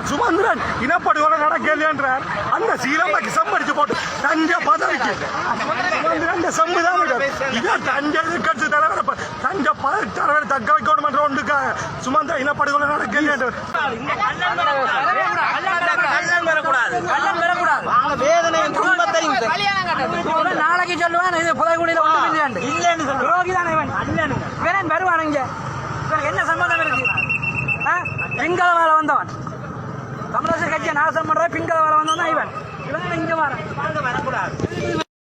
சுமந்திரன் இனப்படுகொலை நடக்கலையென்றார். அந்த சீலம்பக்கு சம்படிச்சு போட்டு தஞ்சை பதவிக்கு சுமந்திரன் சம்புதான் இதான் தஞ்சை எதிர்கட்சி தலைவர் தஞ்சை தலைவர் தக்க வைக்கணும் என்ற ஒன்றுக்காக சுமந்திர இனப்படுகொலை நடக்கலையென்று நாளைக்கு சொல்லுவான் இது புதைக்குடியில் வருவானுங்க. என்ன சம்பந்தம் இருக்கு? பிங்கள வேலை வந்தவன் தமிழக கட்சியை நாசம் பண்ற பிங்கள வேலை வந்தவன் இவன் இவன் இங்க வரக்கூடாது.